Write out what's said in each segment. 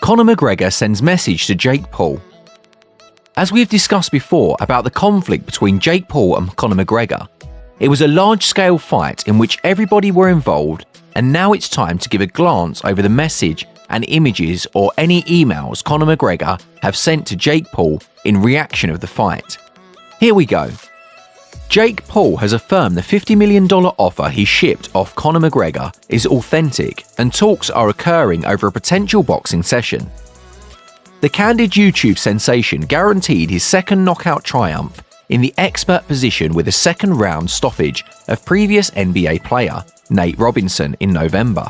Conor McGregor sends message to Jake Paul. As we've discussed before about the conflict between Jake Paul and Conor McGregor, it was a large-scale fight in which everybody were involved, and now it's time to give a glance over the message and images or any emails Conor McGregor have sent to Jake Paul in reaction of the fight. Here we go. Jake Paul has affirmed the $50 million offer he shipped off Conor McGregor is authentic and talks are occurring over a potential boxing session. The candid YouTube sensation guaranteed his second knockout triumph in the expert position with a second-round stoppage of previous NBA player Nate Robinson in November.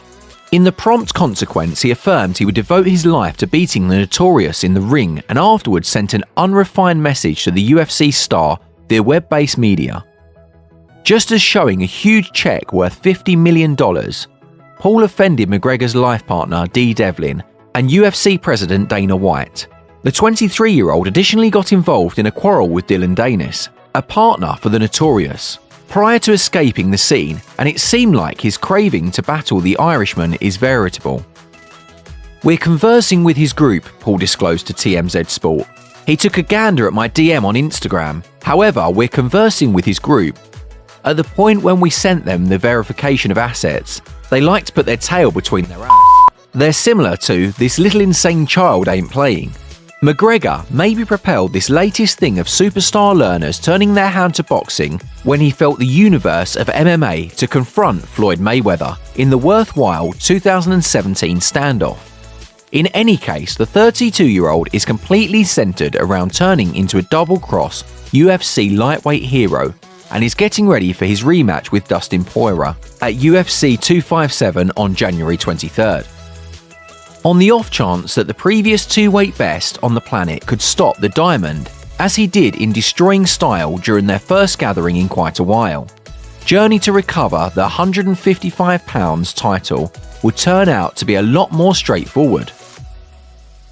In the prompt consequence, he affirmed he would devote his life to beating the Notorious in the ring and afterwards sent an unrefined message to the UFC star via web-based media. Just as showing a huge check worth $50 million, Paul offended McGregor's life partner Dee Devlin and UFC President Dana White. The 23-year-old additionally got involved in a quarrel with Dylan Danis, a partner for the Notorious, prior to escaping the scene, and it seemed like his craving to battle the Irishman is veritable. "We're conversing with his group," Paul disclosed to TMZ Sport. "He took a gander at my DM on Instagram. However, we're conversing with his group. At the point when we sent them the verification of assets, they like to put their tail between their ass. They're similar to 'this little insane child ain't playing.'" McGregor maybe propelled this latest thing of superstar learners turning their hand to boxing when he felt the universe of MMA to confront Floyd Mayweather in the worthwhile 2017 standoff. In any case, the 32-year-old is completely centered around turning into a double-cross UFC lightweight hero and is getting ready for his rematch with Dustin Poirier at UFC 257 on January 23rd. On the off chance that the previous two-weight best on the planet could stop the Diamond, as he did in destroying style during their first gathering in quite a while, journey to recover the 155 pounds title would turn out to be a lot more straightforward.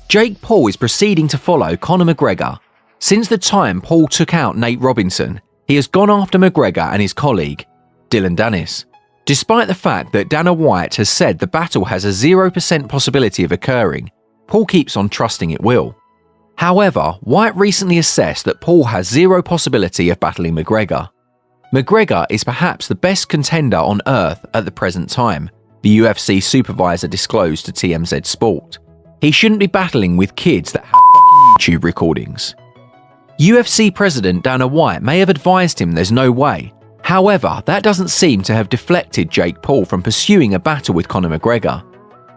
Jake Paul is proceeding to follow Conor McGregor. Since the time Paul took out Nate Robinson, he has gone after McGregor and his colleague, Dylan Danis. Despite the fact that Dana White has said the battle has a 0% possibility of occurring, Paul keeps on trusting it will. However, White recently assessed that Paul has zero possibility of battling McGregor. McGregor is perhaps the best contender on earth at the present time, the UFC supervisor disclosed to TMZ Sport. He shouldn't be battling with kids that have fucking YouTube recordings. UFC President Dana White may have advised him there's no way. However, that doesn't seem to have deflected Jake Paul from pursuing a battle with Conor McGregor.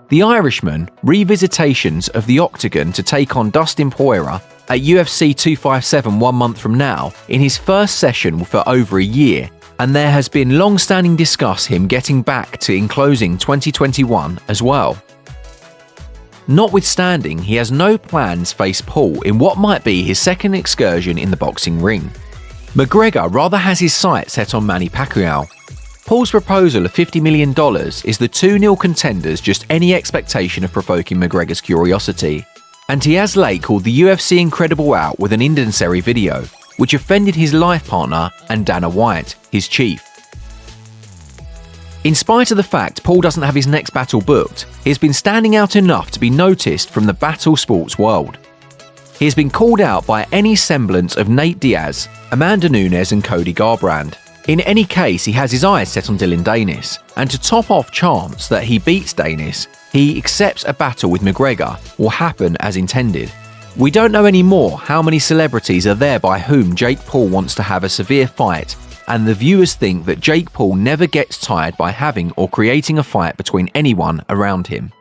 The Irishman revisitations of the octagon to take on Dustin Poirier at UFC 257 1 month from now in his first session for over a year, and there has been long-standing discuss him getting back to in closing 2021 as well. Notwithstanding, he has no plans to face Paul in what might be his second excursion in the boxing ring. McGregor rather has his sights set on Manny Pacquiao. Paul's proposal of $50 million is the 2-0 contenders just any expectation of provoking McGregor's curiosity, and he has late called the UFC incredible out with an incendiary video, which offended his life partner and Dana White, his chief. In spite of the fact Paul doesn't have his next battle booked, he has been standing out enough to be noticed from the battle sports world. He has been called out by any semblance of Nate Diaz, Amanda Nunes and Cody Garbrandt. In any case, he has his eyes set on Dylan Danis, and to top off chance that he beats Danis, he accepts a battle with McGregor will happen as intended. We don't know anymore how many celebrities are there by whom Jake Paul wants to have a severe fight, and the viewers think that Jake Paul never gets tired by having or creating a fight between anyone around him.